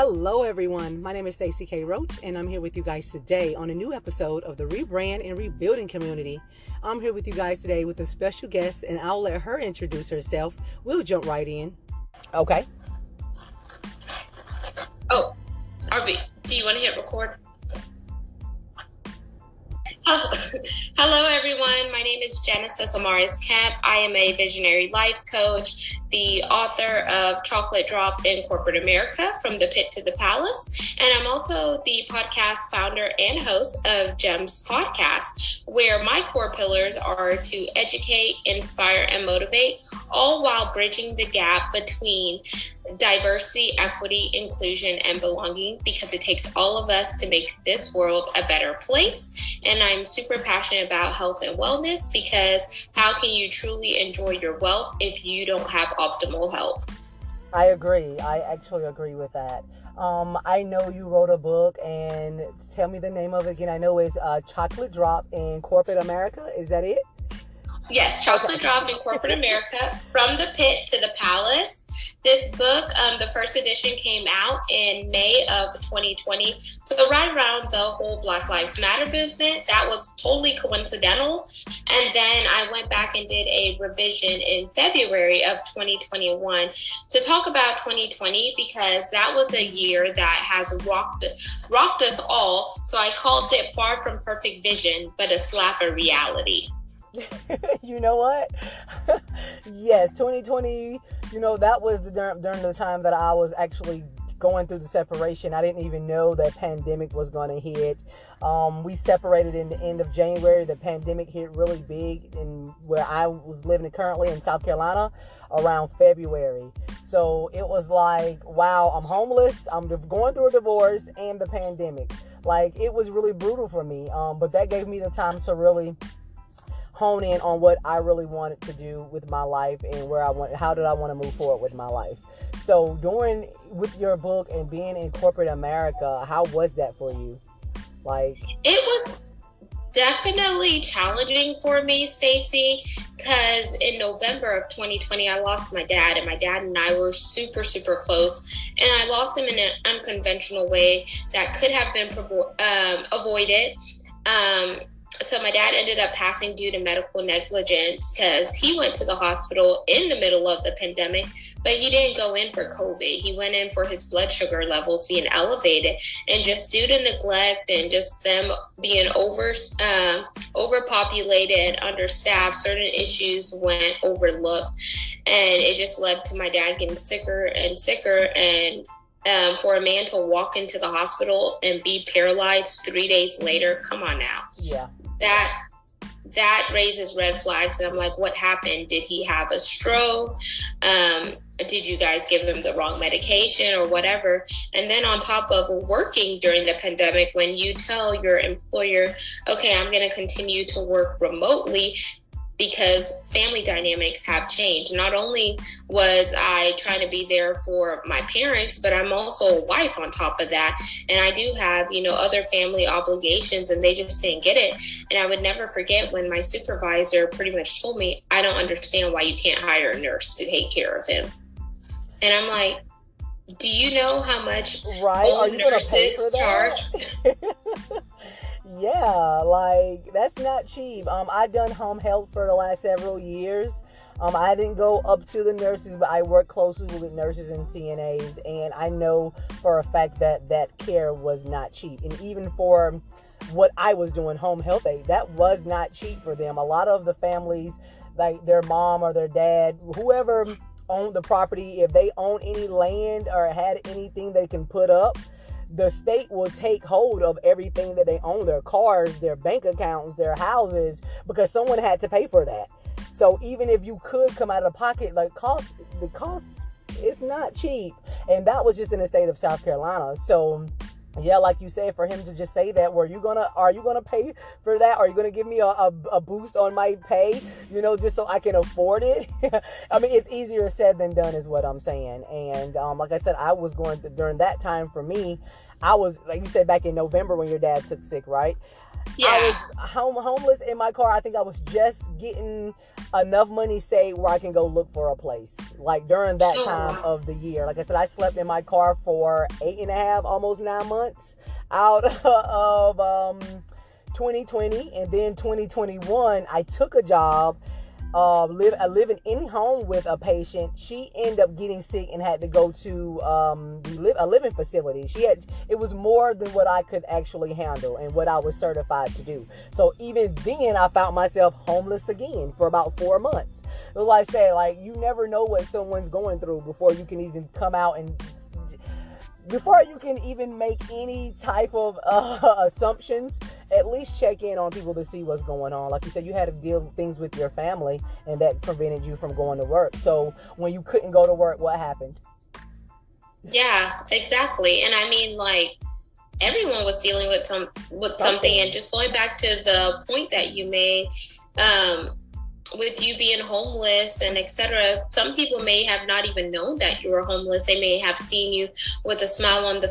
Hello everyone, my name is Stacey K. Roach and I'm here with you guys today on a new episode of the Rebrand and Rebuilding Community. I'm here with you guys today with a special guest and I'll let her introduce herself. We'll jump right in. Okay. Oh, RB, do you want to hit record? Hello everyone, my name is Genesis Amaris Kemp. I am a visionary life coach, the author of Chocolate Drop in Corporate America, From the Pit to the Palace, and I'm also the podcast founder and host of GEMS Podcast, where my core pillars are to educate, inspire, and motivate, all while bridging the gap between diversity, equity, inclusion, and belonging, because it takes all of us to make this world a better place. And I'm super passionate about health and wellness, because how can you truly enjoy your wealth if you don't have optimal health? I agree. I actually agree with that. I know you wrote a book, and tell me the name of it again. I know it's Chocolate Drop in Corporate America. Is that it? Yes, Chocolate Drop in Corporate America, From the Pit to the Palace. This book, the first edition came out in May of 2020. So right around the whole Black Lives Matter movement, that was totally coincidental. And then I went back and did a revision in February of 2021 to talk about 2020, because that was a year that has rocked us all. So I called it Far From Perfect Vision, but a Slap of Reality. You know what? Yes, 2020, that was during the time that I was actually going through the separation. I didn't even know that pandemic was going to hit. We separated in the end of January. The pandemic hit really big in where I was living currently in South Carolina around February. So it was like, wow, I'm homeless. I'm going through a divorce and the pandemic. Like, it was really brutal for me. But that gave me the time to really hone in on what I really wanted to do with my life and how did I want to move forward with my life. So with your book and being in corporate America, how was that for you? Like, it was definitely challenging for me, Stacey, because in November of 2020, I lost my dad, and my dad and I were super, super close, and I lost him in an unconventional way that could have been avoided. So my dad ended up passing due to medical negligence, because he went to the hospital in the middle of the pandemic, but he didn't go in for COVID. He went in for his blood sugar levels being elevated, and just due to neglect and just them being overpopulated, understaffed, certain issues went overlooked, and it just led to my dad getting sicker and sicker. And for a man to walk into the hospital and be paralyzed 3 days later, come on now. Yeah. That raises red flags. And I'm like, what happened? Did he have a stroke? Did you guys give him the wrong medication or whatever? And then on top of working during the pandemic, when you tell your employer, okay, I'm going to continue to work remotely, because family dynamics have changed. Not only was I trying to be there for my parents, but I'm also a wife on top of that. And I do have, other family obligations, and they just didn't get it. And I would never forget when my supervisor pretty much told me, I don't understand why you can't hire a nurse to take care of him. And I'm like, do you know how much home nurses charge? Yeah, like, that's not cheap. I done home health for the last several years. I didn't go up to the nurses, but I work closely with nurses and CNAs, and I know for a fact that care was not cheap. And even for what I was doing, home health aid, that was not cheap for them. A lot of the families, like their mom or their dad, whoever owned the property, if they own any land or had anything they can put up, the state will take hold of everything that they own, their cars, their bank accounts, their houses, because someone had to pay for that. So even if you could come out of pocket, the cost is not cheap. And that was just in the state of South Carolina. So yeah, like you said, for him to just say that, are you gonna pay for that? Are you gonna give me a boost on my pay, just so I can afford it? I mean, it's easier said than done is what I'm saying. And like I said, I was going during that time for me, I was, like you said, back in November when your dad took sick, right? I Yeah. was homeless in my car. I think I was just getting enough money saved where I can go look for a place. Like during that Oh, time wow. of the year. Like I said, I slept in my car for 8.5, almost 9 months out of 2020. And then 2021, I took a job living in home with a patient. She ended up getting sick and had to go to a living facility. It was more than what I could actually handle and what I was certified to do. So even then, I found myself homeless again for about 4 months. So like I say, like, you never know what someone's going through before you can even come out and before you can even make any type of assumptions. At least check in on people to see what's going on. Like you said, you had to deal with things with your family, and that prevented you from going to work. So when you couldn't go to work, what happened? Yeah, exactly. And I mean, like, everyone was dealing with something. And just going back to the point that you made, with you being homeless and etc., some people may have not even known that you were homeless. They may have seen you with a smile on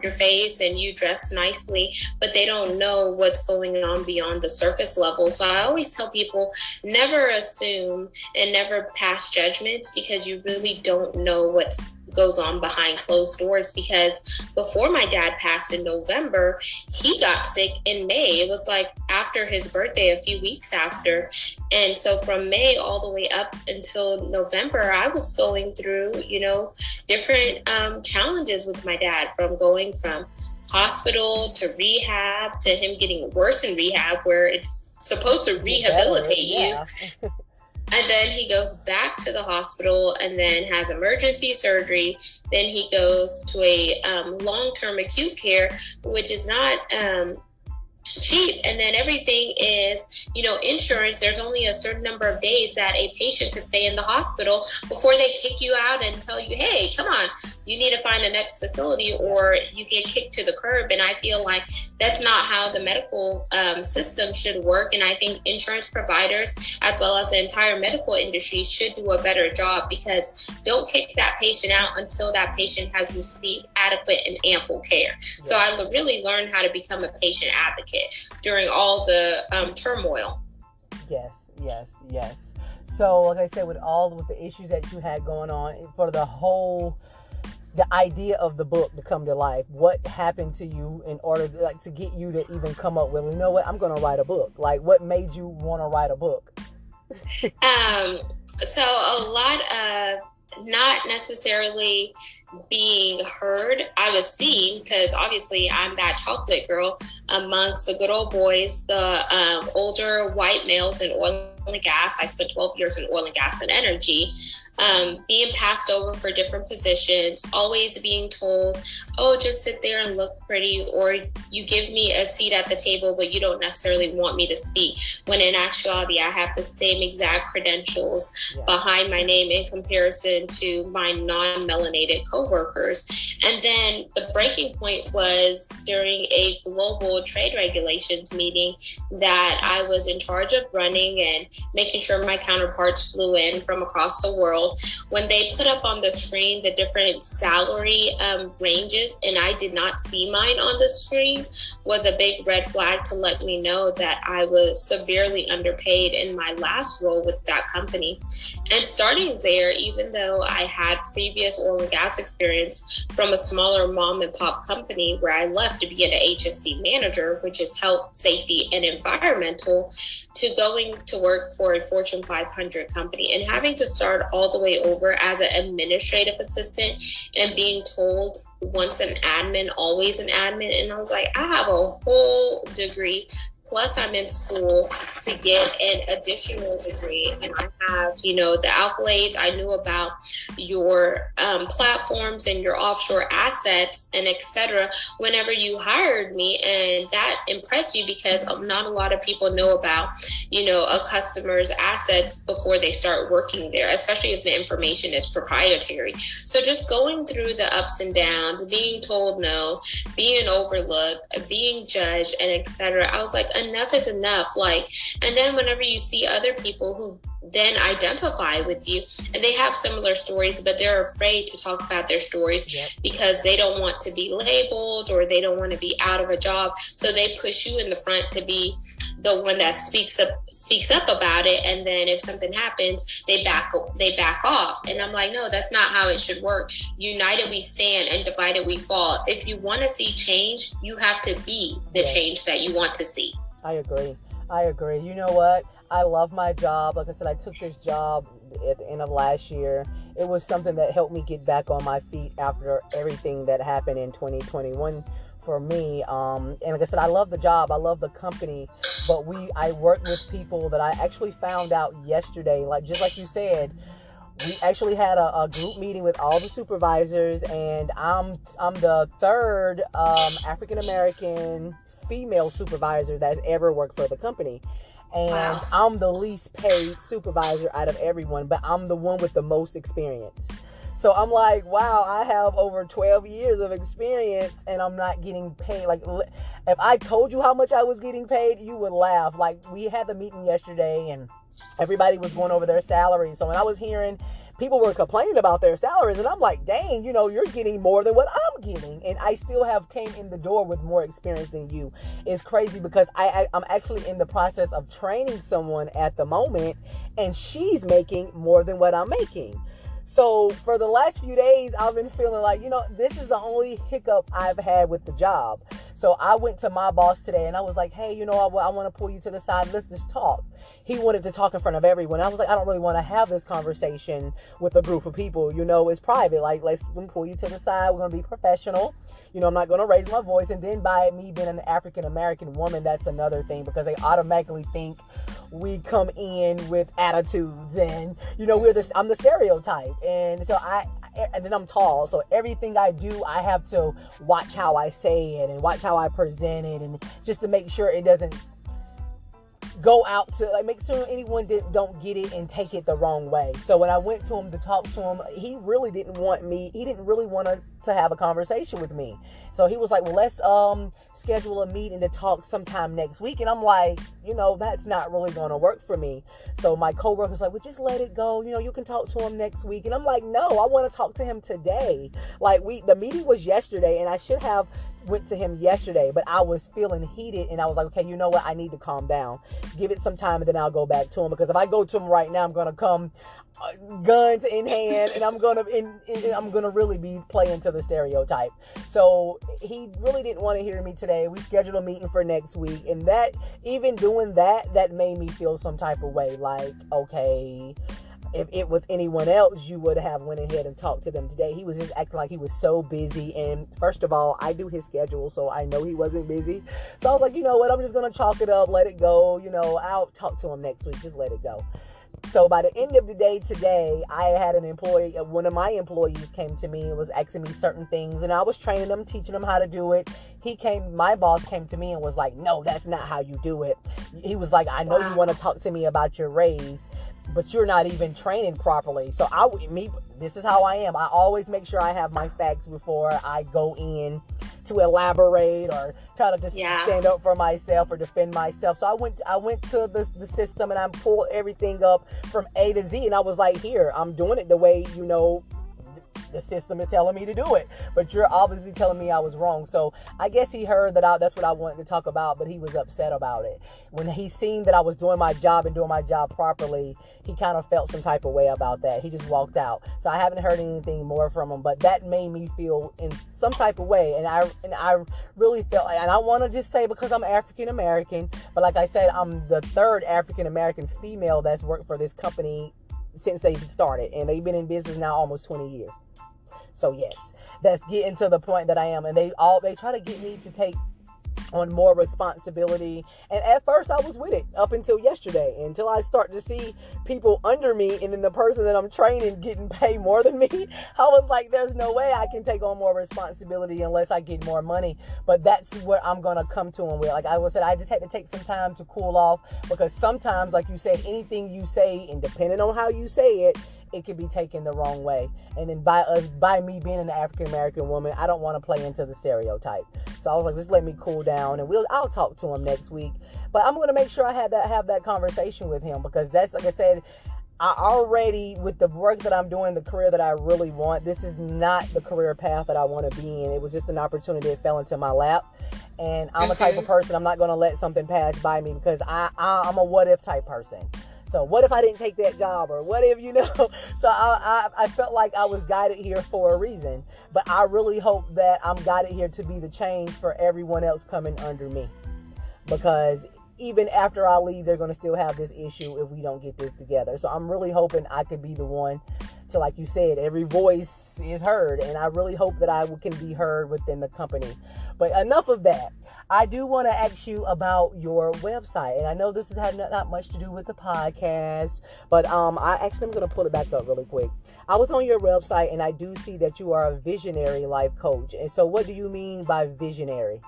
your face and you dress nicely, but they don't know what's going on beyond the surface level. So I always tell people, never assume and never pass judgments, because you really don't know what goes on behind closed doors. Because before my dad passed in November, he got sick in May. It was like after his birthday, a few weeks after. And so from May all the way up until November, I was going through, different challenges with my dad, from going from hospital to rehab to him getting worse in rehab, where it's supposed to rehabilitate you. And then he goes back to the hospital and then has emergency surgery. Then he goes to a long-term acute care, which is not cheap. And then everything is, insurance. There's only a certain number of days that a patient could stay in the hospital before they kick you out and tell you, hey, come on, you need to find the next facility, or you get kicked to the curb. And I feel like that's not how the medical system should work. And I think insurance providers, as well as the entire medical industry, should do a better job, because don't kick that patient out until that patient has received adequate and ample care. Yeah. So I really learned how to become a patient advocate during all the turmoil. Yes. So, like I said, with the issues that you had going on, for the idea of the book to come to life, what happened to you in order to get you to even come up with, you know what, I'm going to write a book? Like, what made you want to write a book? So a lot of not necessarily being heard. I was seen, because obviously I'm that chocolate girl amongst the good old boys, the older white males in oil and gas. I spent 12 years in oil and gas and energy, being passed over for different positions, always being told, oh, just sit there and look pretty, or you give me a seat at the table, but you don't necessarily want me to speak, when in actuality I have the same exact credentials behind my name in comparison to my non-melanated co-workers. And then the breaking point was during a global trade regulations meeting that I was in charge of running and making sure my counterparts flew in from across the world. When they put up on the screen the different salary ranges, and I did not see mine on the screen, was a big red flag to let me know that I was severely underpaid in my last role with that company. And starting there, even though I had previous oil and gas experience from a smaller mom and pop company where I left to be an HSC manager, which is health, safety, and environmental, to going to work for a Fortune 500 company and having to start all the way over as an administrative assistant and being told once an admin, always an admin. And I was like, I have a whole degree, plus I'm in school to get an additional degree, and I have, the accolades. I knew about your platforms and your offshore assets and etc. whenever you hired me, and that impressed you because not a lot of people know about, a customer's assets before they start working there, especially if the information is proprietary. So just going through the ups and downs, being told no, being overlooked, being judged, and etc. I was like, enough is enough. And then whenever you see other people who then identify with you, and they have similar stories, but they're afraid to talk about their stories because they don't want to be labeled or they don't want to be out of a job. So they push you in the front to be the one that speaks up about it, and then if something happens, they back off. And I'm like, no, that's not how it should work. United we stand, and divided we fall. If you want to see change, you have to be the change that you want to see. I agree. You know what? I love my job. Like I said, I took this job at the end of last year. It was something that helped me get back on my feet after everything that happened in 2021 for me. And like I said, I love the job. I love the company. But I work with people that I actually found out yesterday, like just like you said. We actually had a group meeting with all the supervisors, and I'm the third African American female supervisor that's ever worked for the company. And wow. I'm the least paid supervisor out of everyone, but I'm the one with the most experience. So I'm like, wow, I have over 12 years of experience and I'm not getting paid. Like, if I told you how much I was getting paid, you would laugh. Like, we had the meeting yesterday and everybody was going over their salaries. So when I was hearing people were complaining about their salaries, and I'm like, dang, you're getting more than what I'm getting. And I still came in the door with more experience than you. It's crazy because I'm actually in the process of training someone at the moment, and she's making more than what I'm making. So for the last few days, I've been feeling like, this is the only hiccup I've had with the job. So I went to my boss today and I was like, hey, I want to pull you to the side. Let's just talk. He wanted to talk in front of everyone. I was like, I don't really want to have this conversation with a group of people. It's private. Like, let's pull you to the side. We're going to be professional. I'm not going to raise my voice. And then by me being an African-American woman, that's another thing, because they automatically think we come in with attitudes and, I'm the stereotype. And so and then I'm tall. So everything I do, I have to watch how I say it and watch how I present it, and just to make sure it doesn't go out to, like, make sure anyone don't get it and take it the wrong way. So when I went to him to talk to him, he really didn't really want to have a conversation with me. So he was like, well, let's schedule a meeting to talk sometime next week. And I'm like, that's not really going to work for me. So my coworker's like, well, just let it go. You can talk to him next week. And I'm like, no, I want to talk to him today. Like, the meeting was yesterday, and I should have went to him yesterday, but I was feeling heated, and I was like, okay, you know what? I need to calm down. Give it some time, and then I'll go back to him, because if I go to him right now, I'm going to come guns in hand, and I'm going to really be playing to the stereotype. So he really didn't want to hear me today. We scheduled a meeting for next week, and that, even doing that made me feel some type of way. Like, okay, if it was anyone else, you would have went ahead and talked to them today. He was just acting like he was so busy. And first of all, I do his schedule, so I know he wasn't busy. So I was like, you know what? I'm just going to chalk it up, let it go. I'll talk to him next week. Just let it go. So by the end of the day today, I had one of my employees came to me and was asking me certain things, and I was training them, teaching them how to do it. My boss came to me and was like, no, that's not how you do it. He was like, I know you want to talk to me about your raise, but you're not even training properly. So this is how I am. I always make sure I have my facts before I go in to elaborate or try to just stand up for myself or defend myself. So I went to the system, and I pulled everything up from A to Z, and I was like, here, I'm doing it the way, the system is telling me to do it, but you're obviously telling me I was wrong. So I guess he heard that that's what I wanted to talk about, but he was upset about it. When he seen that I was doing my job and doing my job properly, he kind of felt some type of way about that. He just walked out. So I haven't heard anything more from him, but that made me feel in some type of way. And I really felt, and I want to just say, because I'm African American, but like I said, I'm the third African American female that's worked for this company since they started, and they've been in business now almost 20 years. So yes, that's getting to the point that I am. And they try to get me to take on more responsibility. And at first I was with it up until yesterday, until I start to see people under me, and then the person that I'm training getting paid more than me. I was like, there's no way I can take on more responsibility unless I get more money. But that's where I'm going to come to them with. Like I said, I just had to take some time to cool off, because sometimes, like you said, anything you say, and depending on how you say it, it could be taken the wrong way. And then by me being an African American woman, I don't want to play into the stereotype. So I was like, just let me cool down, and I'll talk to him next week. But I'm going to make sure I have that conversation with him, because that's, like I said, I already, with the work that I'm doing, the career that I really want, this is not the career path that I want to be in. It was just an opportunity that fell into my lap. And I'm a type of person, I'm not going to let something pass by me, because I'm a what if type person. So what if I didn't take that job, or what if, so I felt like I was guided here for a reason. But I really hope that I'm guided here to be the change for everyone else coming under me. Because even after I leave, they're going to still have this issue if we don't get this together. So I'm really hoping I could be the one to, like you said, every voice is heard. And I really hope that I can be heard within the company. But enough of that. I do want to ask you about your website. And I know this has had not much to do with the podcast, but I'm going to pull it back up really quick. I was on your website, and I do see that you are a visionary life coach. And so what do you mean by visionary?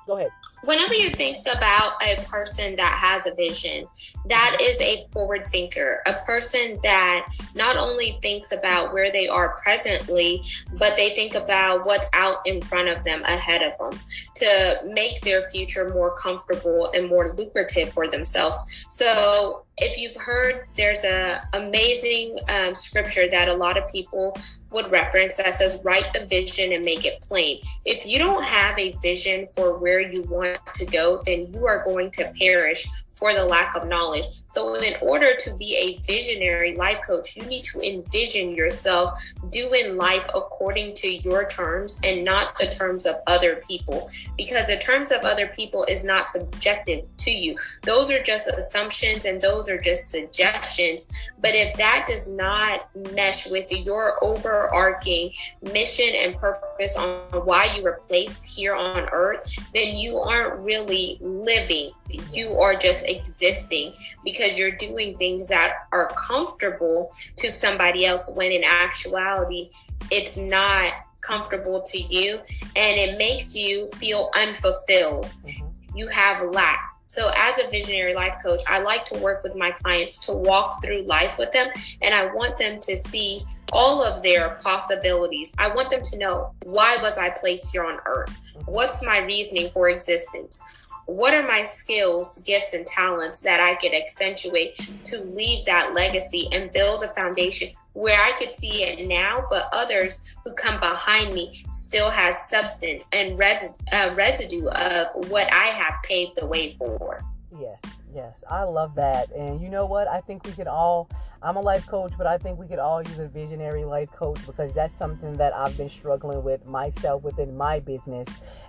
Go ahead. Whenever you think about a person that has a vision, that is a forward thinker, a person that not only thinks about where they are presently, but they think about what's out in front of them, ahead of them, to make their future more comfortable and more lucrative for themselves. So if you've heard, there's a amazing scripture that a lot of people would reference that says, write the vision and make it plain. If you don't have a vision for where you want to go, then you are going to perish for the lack of knowledge. So in order to be a visionary life coach, you need to envision yourself doing life according to your terms and not the terms of other people, because the terms of other people is not subjective to you. Those are just assumptions and those are just suggestions. But if that does not mesh with your overarching mission and purpose on why you were placed here on earth, then you aren't really living. You are just existing because you're doing things that are comfortable to somebody else, when in actuality, it's not comfortable to you, and it makes you feel unfulfilled. You have lack. So as a visionary life coach, I like to work with my clients to walk through life with them, and I want them to see all of their possibilities. I want them to know, why was I placed here on earth? What's my reasoning for existence? What are my skills, gifts, and talents that I could accentuate to leave that legacy and build a foundation where I could see it now, but others who come behind me still has substance and residue of what I have paved the way for. Yes, I love that. And you know what? I think we could all, I'm a life coach, but I think we could all use a visionary life coach, because that's something that I've been struggling with myself within my business,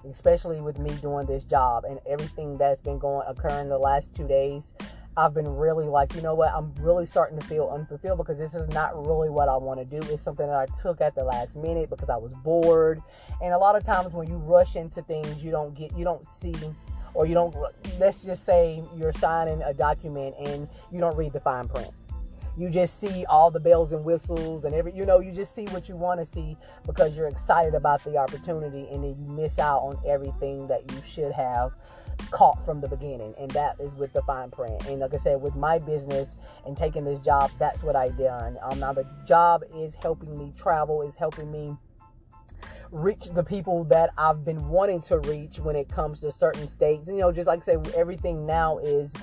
especially with me doing this job and everything that's been occurring the last 2 days. I've been really like, you know what? I'm really starting to feel unfulfilled, because this is not really what I want to do. It's something that I took at the last minute because I was bored. And a lot of times when you rush into things, you don't see, or you don't, let's just say you're signing a document and you don't read the fine print. You just see all the bells and whistles and you just see what you want to see because you're excited about the opportunity, and then you miss out on everything that you should have caught from the beginning. And that is with the fine print. And like I said, with my business and taking this job, that's what I done. Now the job is helping me travel, is helping me reach the people that I've been wanting to reach when it comes to certain states. Just like I say, everything now is,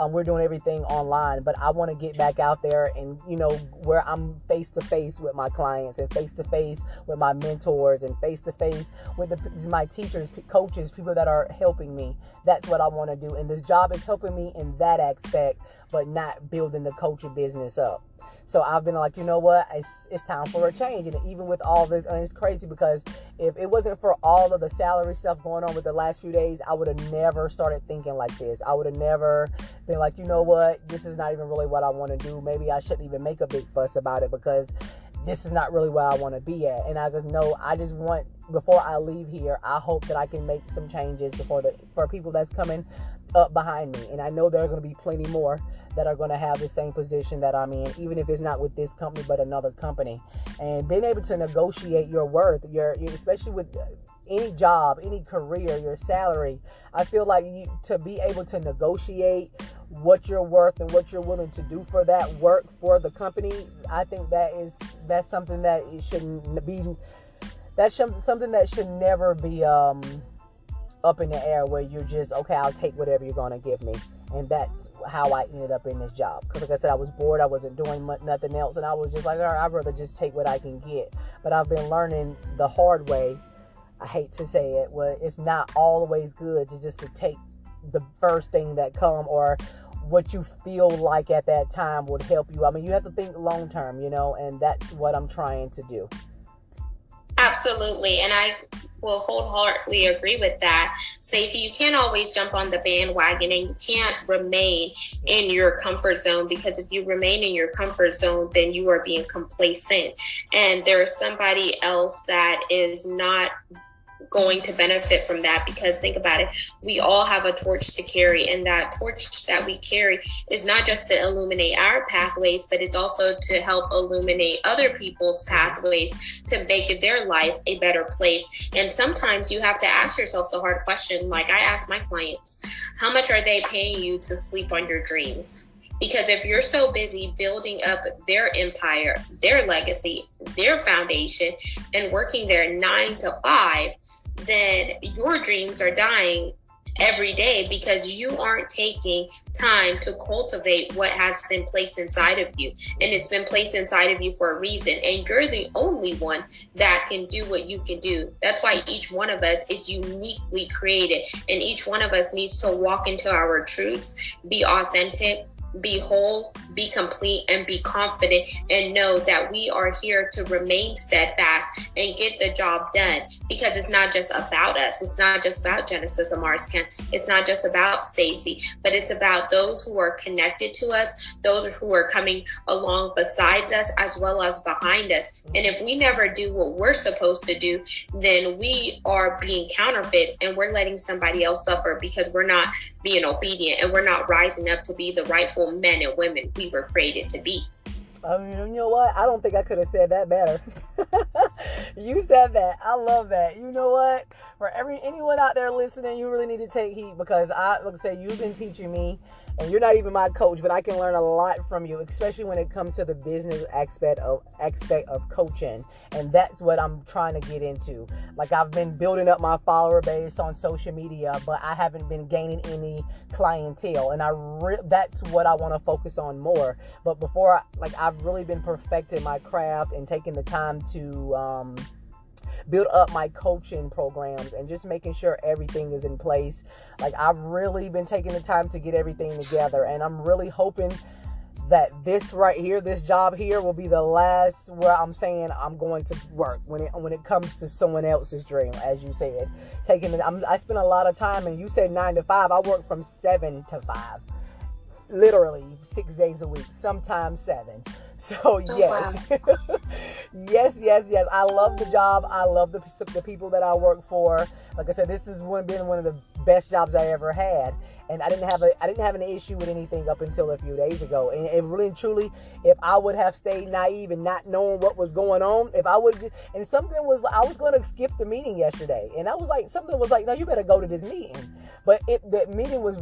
we're doing everything online, but I want to get back out there and, where I'm face to face with my clients, and face to face with my mentors, and face to face with my teachers, coaches, people that are helping me. That's what I want to do. And this job is helping me in that aspect, but not building the coaching business up. So I've been like, you know what, it's time for a change. And even with all this, and it's crazy because if it wasn't for all of the salary stuff going on with the last few days, I would have never started thinking like this. I would have never been like, you know what, this is not even really what I want to do. Maybe I shouldn't even make a big fuss about it, because this is not really where I want to be at. And I just know, before I leave here, I hope that I can make some changes for people that's coming up behind me. And I know there are going to be plenty more that are going to have the same position that I'm in, even if it's not with this company, but another company. And being able to negotiate your worth, especially with any job, any career, your salary, I feel like to be able to negotiate what you're worth and what you're willing to do for that work for the company, I think that's something that it shouldn't be. That's something that should never be up in the air where you're just, okay, I'll take whatever you're going to give me. And that's how I ended up in this job. Because like I said, I was bored. I wasn't doing nothing else. And I was just like, all right, I'd rather just take what I can get. But I've been learning the hard way. I hate to say it. Well, it's not always good to just to take the first thing that come or what you feel like at that time would help you. I mean, you have to think long term, and that's what I'm trying to do. Absolutely. And I will wholeheartedly agree with that. Stacey, you can't always jump on the bandwagon, and you can't remain in your comfort zone, because if you remain in your comfort zone, then you are being complacent. And there's somebody else that is not going to benefit from that, because think about it, we all have a torch to carry, and that torch that we carry is not just to illuminate our pathways, but it's also to help illuminate other people's pathways to make their life a better place. And sometimes you have to ask yourself the hard question, like I ask my clients, how much are they paying you to sleep on your dreams? Because if you're so busy building up their empire, their legacy, their foundation, and working their 9 to 5, then your dreams are dying every day, because you aren't taking time to cultivate what has been placed inside of you. And it's been placed inside of you for a reason. And you're the only one that can do what you can do. That's why each one of us is uniquely created. And each one of us needs to walk into our truths, be authentic, be whole, be complete, and be confident, and know that we are here to remain steadfast and get the job done. Because it's not just about us. It's not just about Genesis Amaris Kemp. It's not just about Stacey, but it's about those who are connected to us, those who are coming along beside us as well as behind us. And if we never do what we're supposed to do, then we are being counterfeits, and we're letting somebody else suffer because we're not being obedient, and we're not rising up to be the rightful men and women we were created to be. I mean, you know what? I don't think I could have said that better. You said that. I love that. You know what? For anyone out there listening, you really need to take heed, because like I say, you've been teaching me, and you're not even my coach, but I can learn a lot from you, especially when it comes to the business aspect of coaching. And that's what I'm trying to get into. Like, I've been building up my follower base on social media, but I haven't been gaining any clientele. And that's what I want to focus on more. But before, I've really been perfecting my craft and taking the time to build up my coaching programs and just making sure everything is in place. Like, I've really been taking the time to get everything together, and I'm really hoping that this right here, this job here, will be the last where I'm saying I'm going to work when it comes to someone else's dream. As you said, I spend a lot of time, and you said 9 to 5. I work from 7 to 5, literally 6 days a week, sometimes 7. So yes, wow. yes. I love the job. I love the people that I work for. Like I said, this has been one of the best jobs I ever had, and I didn't have an issue with anything up until a few days ago. And really and truly, if I would have stayed naive and not knowing what was going on, I was going to skip the meeting yesterday, and something was like, no, you better go to this meeting. But that meeting was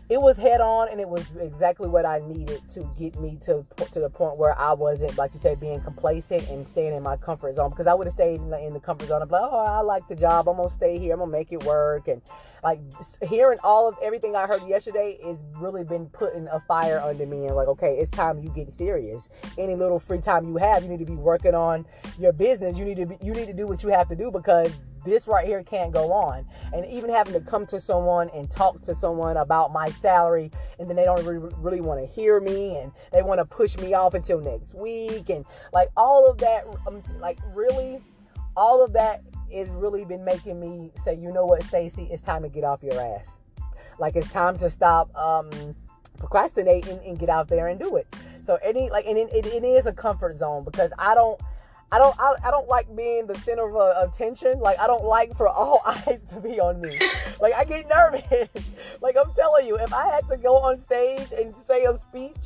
it was head on, and it was exactly what I needed to get me to the point where I wasn't, like you said, being complacent and staying in my comfort zone. Because I would have stayed in the comfort zone. I'm like, I like the job. I'm going to stay here. I'm going to make it work. And like, hearing all of everything I heard yesterday has really been putting a fire under me. And like, okay, it's time you get serious. Any little free time you have, you need to be working on your business. You need to do what you have to do, because this right here can't go on. And even having to come to someone and talk to someone about my salary, and then they don't really want to hear me, and they want to push me off until next week, and like all of that, all of that is really been making me say, you know what, Stacey, it's time to get off your ass. Like, it's time to stop procrastinating and get out there and do it. So it is a comfort zone, because I don't like being the center of attention. Like, I don't like for all eyes to be on me. Like, I get nervous. Like, I'm telling you, if I had to go on stage and say a speech,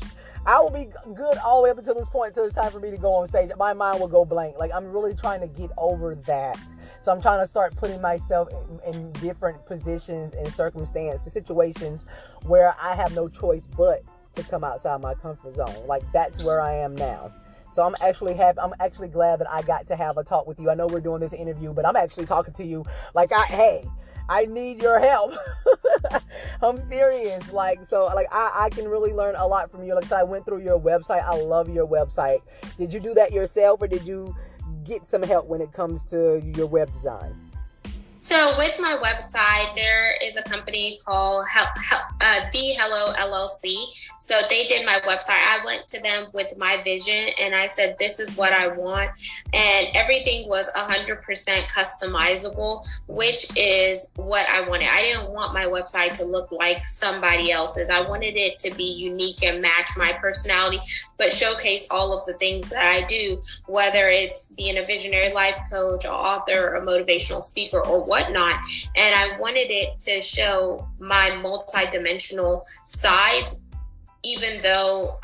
I will be good all the way up until this point, until it's time for me to go on stage. My mind will go blank. Like, I'm really trying to get over that. So I'm trying to start putting myself in different positions and circumstances, situations where I have no choice but to come outside my comfort zone. Like, that's where I am now. So I'm actually happy. I'm actually glad that I got to have a talk with you. I know we're doing this interview, but I'm actually talking to you like, hey, I need your help. I'm serious. I can really learn a lot from you. Like I said, I went through your website. I love your website. Did you do that yourself, or did you get some help when it comes to your web design? So with my website, there is a company called The Hello LLC. So they did my website. I went to them with my vision and I said, this is what I want. And everything was 100% customizable, which is what I wanted. I didn't want my website to look like somebody else's. I wanted it to be unique and match my personality, but showcase all of the things that I do, whether it's being a visionary life coach, or author, or motivational speaker, or whatnot. And I wanted it to show my multi-dimensional sides, even though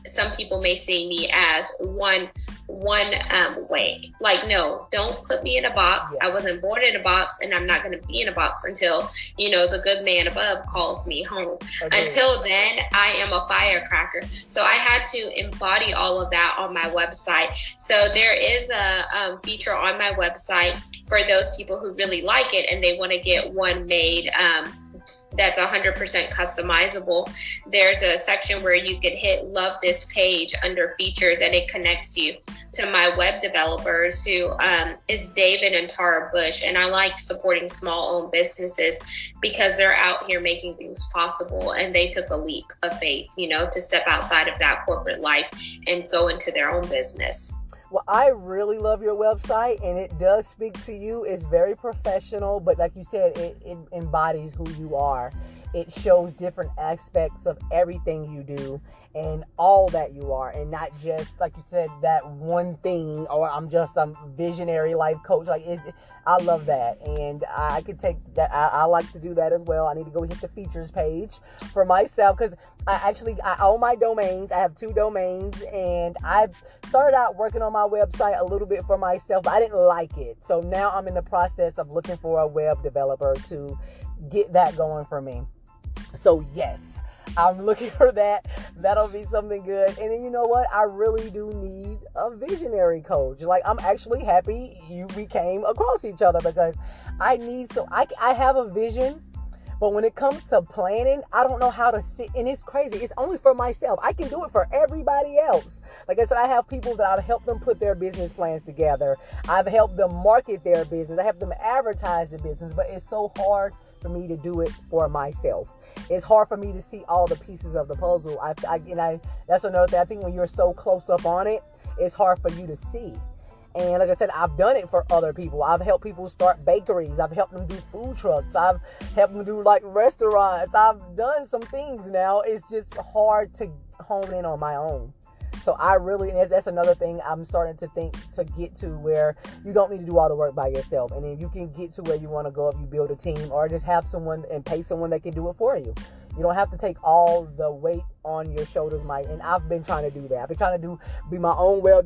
some people may see me as one way. Like, no, don't put me in a box. I wasn't born in a box, and I'm not going to be in a box until, the good man above calls me home. Okay. Until then, I am a firecracker. So I had to embody all of that on my website. So there is a feature on my website for those people who really like it and they want to get one made that's 100% customizable. There's a section where you can hit love this page under features, and it connects you to my web developers, who is David and Tara Bush. And I like supporting small owned businesses because they're out here making things possible, and they took a leap of faith, to step outside of that corporate life and go into their own business. Well, I really love your website, and it does speak to you. It's very professional, but like you said, it embodies who you are. It shows different aspects of everything you do and all that you are, and not just, like you said, that one thing, or I'm just a visionary life coach. I love that, and I could take that. I like to do that as well. I need to go hit the features page for myself, because I own my domains. I have 2 domains, and I've started out working on my website a little bit for myself, but I didn't like it. So now I'm in the process of looking for a web developer to get that going for me. So yes, I'm looking for that. That'll be something good. And then you know what? I really do need a visionary coach. Like, I'm actually happy we came across each other, because I have a vision, but when it comes to planning, I don't know how to sit. And it's crazy. It's only for myself. I can do it for everybody else. Like I said, I have people that I've helped them put their business plans together. I've helped them market their business. I help them advertise the business, but it's so hard for me to do it for myself. It's hard for me to see all the pieces of the puzzle. That's another thing. I think when you're so close up on it, it's hard for you to see. And like I said, I've done it for other people. I've helped people start bakeries. I've helped them do food trucks. I've helped them do restaurants. I've done some things now. It's just hard to hone in on my own. So that's another thing I'm starting to think to get to, where you don't need to do all the work by yourself. And then you can get to where you want to go if you build a team, or just have someone and pay someone that can do it for you. You don't have to take all the weight on your shoulders, Mike. And I've been trying to do that. I've been trying to be my own web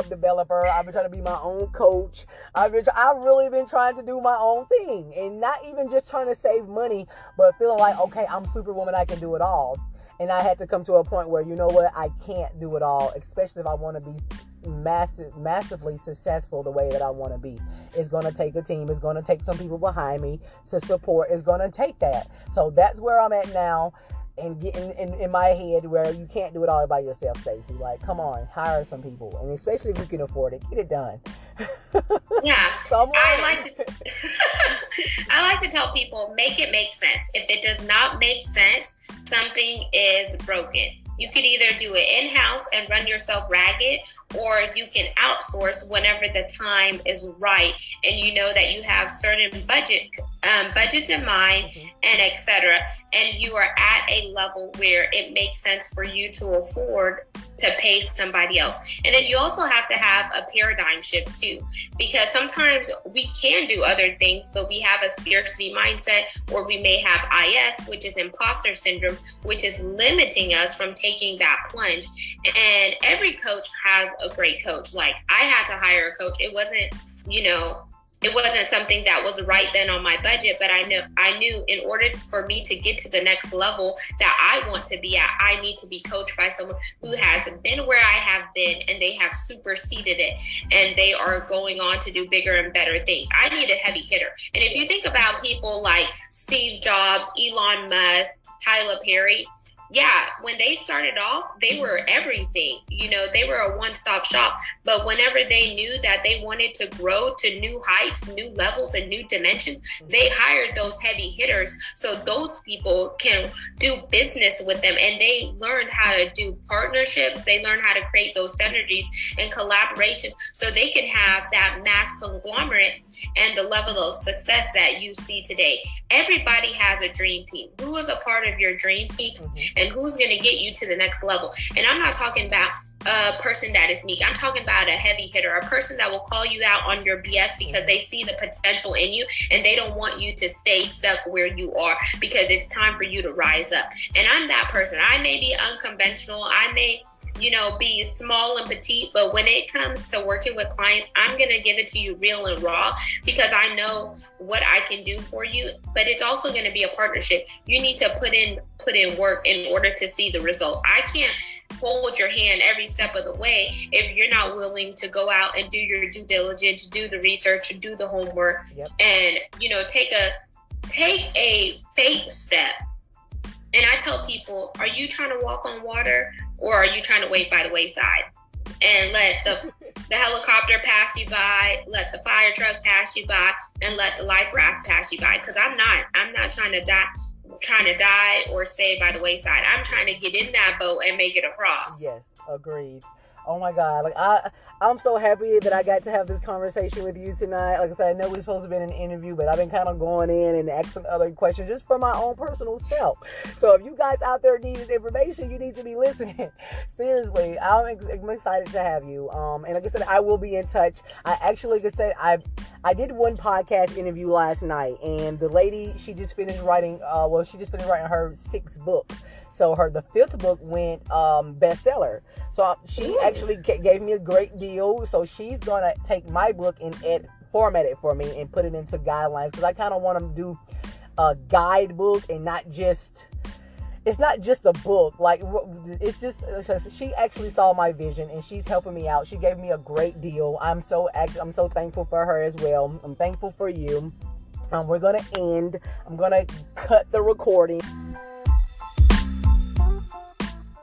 developer. I've been trying to be my own coach. I've really been trying to do my own thing, and not even just trying to save money, but feeling like, okay, I'm Superwoman. I can do it all. And I had to come to a point where, you know what, I can't do it all, especially if I want to be massively successful the way that I want to be. It's going to take a team. It's going to take some people behind me to support. It's going to take that. So that's where I'm at now, and getting in my head where you can't do it all by yourself, Stacey. Like, come on, hire some people. And especially if you can afford it, get it done. Yeah. So I like to tell people, make it make sense. If it does not make sense, something is broken. You could either do it in-house and run yourself ragged, or you can outsource whenever the time is right, and you know that you have certain budgets in mind, and etc. And you are at a level where it makes sense for you to afford to pay somebody else. And then you also have to have a paradigm shift too, because sometimes we can do other things, but we have a scarcity mindset, or we may have IS, which is imposter syndrome, which is limiting us from taking that plunge. And every coach has a great coach. Like, I had to hire a coach. It wasn't, it wasn't something that was right then on my budget, but I knew in order for me to get to the next level that I want to be at, I need to be coached by someone who has been where I have been, and they have superseded it, and they are going on to do bigger and better things. I need a heavy hitter. And if you think about people like Steve Jobs, Elon Musk, Tyler Perry, yeah, when they started off, they were everything. They were a one-stop shop. But whenever they knew that they wanted to grow to new heights, new levels, and new dimensions, they hired those heavy hitters so those people can do business with them. And they learned how to do partnerships. They learned how to create those synergies and collaboration so they can have that mass conglomerate and the level of success that you see today. Everybody has a dream team. Who is a part of your dream team? And who's going to get you to the next level? And I'm not talking about a person that is meek. I'm talking about a heavy hitter, a person that will call you out on your BS because they see the potential in you and they don't want you to stay stuck where you are, because it's time for you to rise up. And I'm that person. I may be unconventional. I may be small and petite, but when it comes to working with clients, I'm going to give it to you real and raw, because I know what I can do for you. But it's also going to be a partnership. You need to put in work in order to see the results. I can't hold your hand every step of the way if you're not willing to go out and do your due diligence, do the research, do the homework, and take a faith step. And I tell people, are you trying to walk on water, or are you trying to wait by the wayside and let the helicopter pass you by, let the fire truck pass you by, and let the life raft pass you by? Because I'm not trying to die or stay by the wayside. I'm trying to get in that boat and make it across. Yes, agreed. Oh my God. I'm so happy that I got to have this conversation with you tonight. Like I said, I know we're supposed to be in an interview, but I've been kind of going in and asking other questions just for my own personal self. So if you guys out there need this information, you need to be listening. Seriously, I'm excited to have you. And like I said, I will be in touch. I actually, like I said, I did one podcast interview last night, and the lady, she just finished writing her 6th book. So the 5th book went bestseller. So she actually gave me a great deal. So she's going to take my book and format it for me and put it into guidelines, because I kind of want to do a guidebook and it's not just a book. Like, it's just, she actually saw my vision and she's helping me out. She gave me a great deal. I'm so thankful for her as well. I'm thankful for you. We're going to end. I'm going to cut the recording.